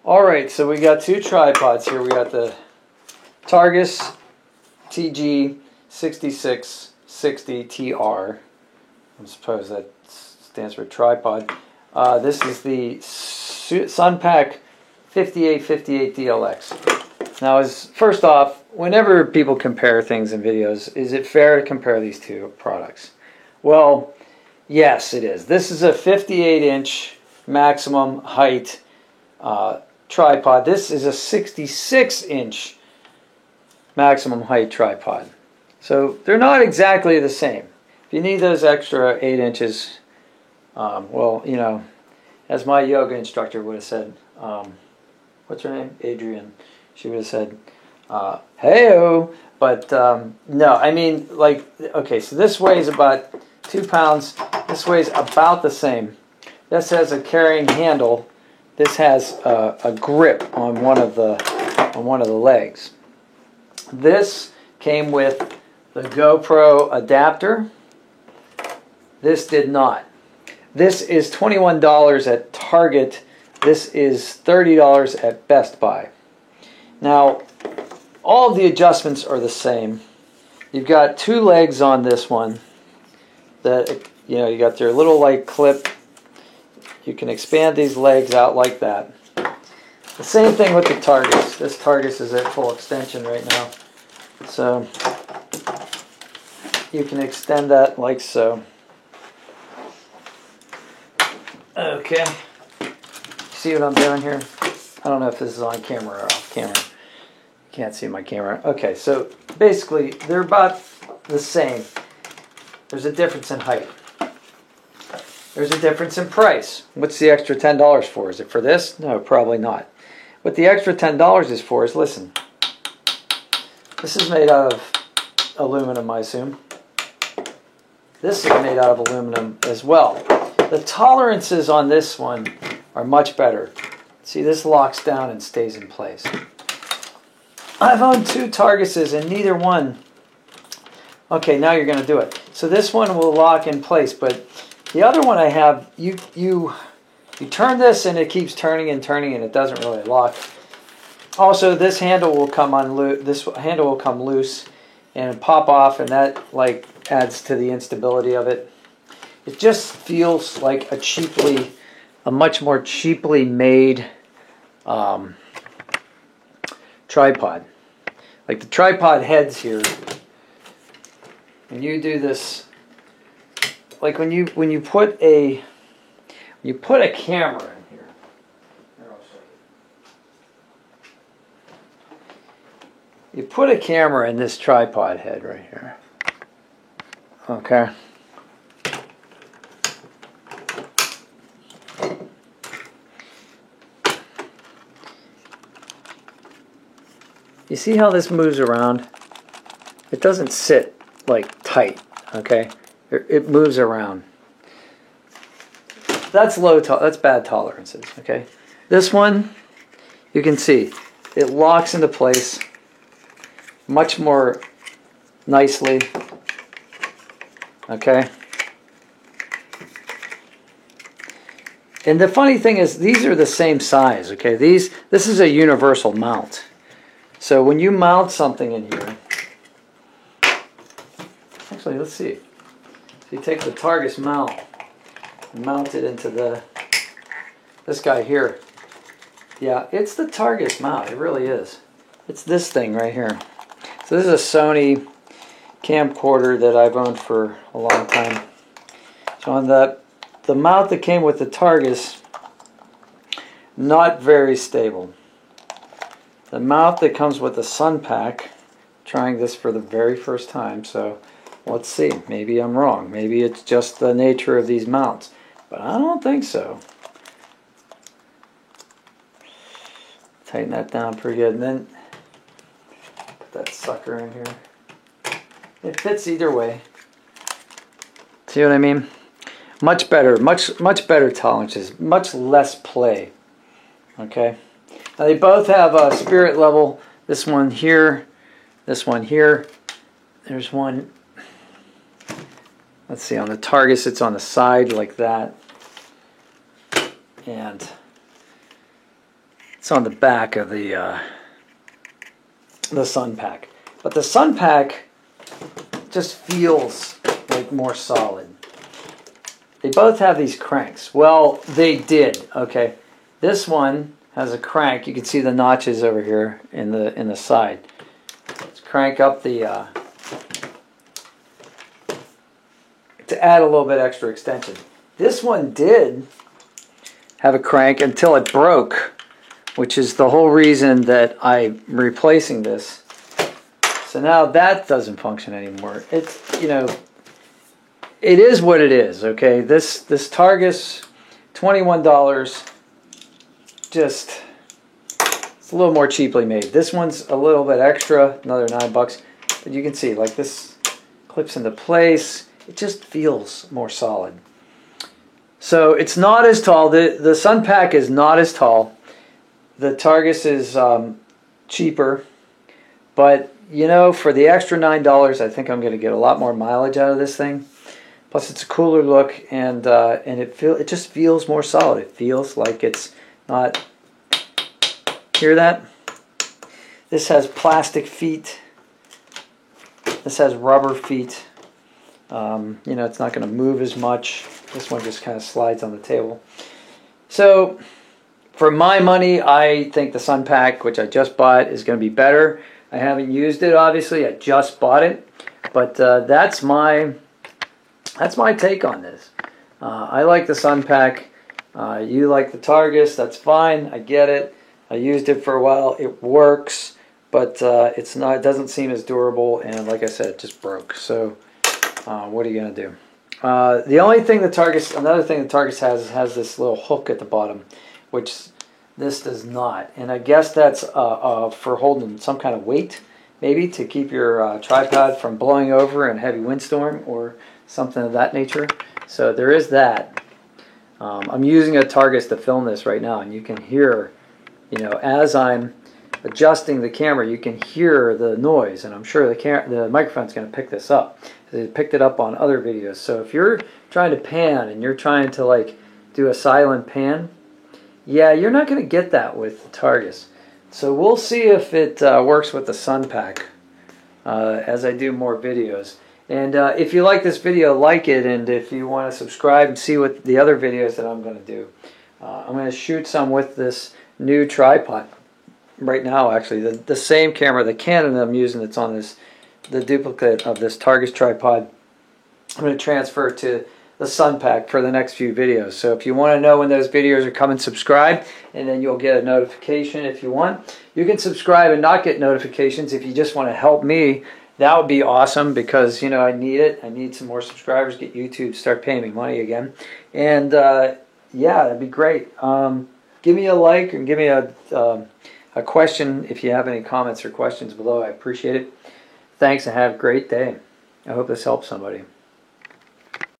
Alright, so we got two tripods here. We got the Targus TG6660TR. I suppose that stands for tripod. This is the Sunpack 5858 DLX. Now, first off, whenever people compare things in videos, is it fair to compare these two products? Well, yes, it is. This is a 58-inch maximum height tripod. This is a 66-inch maximum height tripod. So they're not exactly the same. If you need those extra 8 inches, well, you know, as my yoga instructor would have said, what's her name? Adrian. She would have said, hey-o. But no, I mean, like, okay, so this weighs about 2 pounds. This weighs about the same. This has a carrying handle. This has a grip on one of the legs. This came with the GoPro adapter. This did not. This is $21 at Target. This is $30 at Best Buy. Now, all of the adjustments are the same. You've got 2 legs on this one. That, you know, you got your little like clip. You can expand these legs out like that. The same thing with the Targus. This Targus is at full extension right now. So you can extend that like so. Okay. See what I'm doing here? I don't know if this is on camera or off camera. Can't see my camera. Okay, so basically they're about the same. There's a difference in height. There's a difference in price. What's the extra $10 for? Is it for this? No, probably not. What the extra $10 is for is, listen. This is made out of aluminum, I assume. This is made out of aluminum as well. The tolerances on this one are much better. See, this locks down and stays in place. I've owned 2 Targuses and neither one. Okay, now you're going to do it. So this one will lock in place, but the other one I have, you turn this and it keeps turning and turning and it doesn't really lock. Also, this handle will come unloose. This handle will come loose and pop off, and that like adds to the instability of it. It just feels like a much more cheaply made tripod. Like the tripod heads here. When you do this, like when you put a camera in here. Here, I'll show you. You put a camera in this tripod head right here. Okay. You see how this moves around? It doesn't sit like tight, okay? It moves around. That's that's bad tolerances, okay? This one, you can see, it locks into place much more nicely, okay? And the funny thing is, these are the same size, okay? This is a universal mount. So when you mount something in here, actually, let's see. So you take the Targus mount and mount it into this guy here. Yeah, it's the Targus mount. It really is. It's this thing right here. So this is a Sony camcorder that I've owned for a long time. So on the mount that came with the Targus, not very stable. The mount that comes with the Sunpack, trying this for the very first time, so let's see. Maybe I'm wrong. Maybe it's just the nature of these mounts. But I don't think so. Tighten that down pretty good. And then put that sucker in here. It fits either way. See what I mean? Much better. Much better tolerances. Much less play. Okay? Now they both have a spirit level. This one here. This one here. There's one. Let's see, on the Targus it's on the side like that. And It's on the back of the SunPac. But the SunPac just feels like more solid. They both have these cranks. Well, they did. Okay, this one has a crank. You can see the notches over here in the side. Let's crank up the to add a little bit extra extension. This one did have a crank until it broke, which is the whole reason that I'm replacing this. So now that doesn't function anymore. It's, you know, it is what it is, okay? This Targus, $21, just, it's a little more cheaply made. This one's a little bit extra, another $9. But you can see, like, this clips into place. It just feels more solid. So it's not as tall. The SunPac is not as tall. The Targus is cheaper. But, you know, for the extra $9, I think I'm going to get a lot more mileage out of this thing. Plus, it's a cooler look, and it just feels more solid. It feels like it's not. Hear that? This has plastic feet. This has rubber feet. You know, it's not going to move as much. This one just kind of slides on the table. So, for my money, I think the SunPac, which I just bought, is going to be better. I haven't used it, obviously. I just bought it, but that's my take on this. I like the SunPac. You like the Targus. That's fine. I get it. I used it for a while. It works, but it's not. It doesn't seem as durable. And like I said, it just broke. So what are you gonna do? The only thing another thing the Targus has this little hook at the bottom, which this does not. And I guess that's for holding some kind of weight, maybe to keep your tripod from blowing over in a heavy windstorm or something of that nature. So there is that. I'm using a Targus to film this right now, and you can hear, you know, as I'm adjusting the camera, you can hear the noise, and I'm sure the microphone's going to pick this up. It picked it up on other videos. So if you're trying to pan and you're trying to like do a silent pan, yeah, you're not going to get that with the Targus. So we'll see if it works with the SunPac as I do more videos. And if you like this video, like it, and if you want to subscribe and see what the other videos that I'm going to do. I'm going to shoot some with this new tripod right now, actually. The same camera, the Canon I'm using that's on the duplicate of this Targus tripod, I'm going to transfer to the SunPac for the next few videos. So if you want to know when those videos are coming, subscribe, and then you'll get a notification if you want. You can subscribe and not get notifications if you just want to help me. That would be awesome, because, you know, I need it. I need some more subscribers, get YouTube to start paying me money again. And yeah, that'd be great. Give me a like and give me a question if you have any comments or questions below. I appreciate it. Thanks, and have a great day. I hope this helps somebody.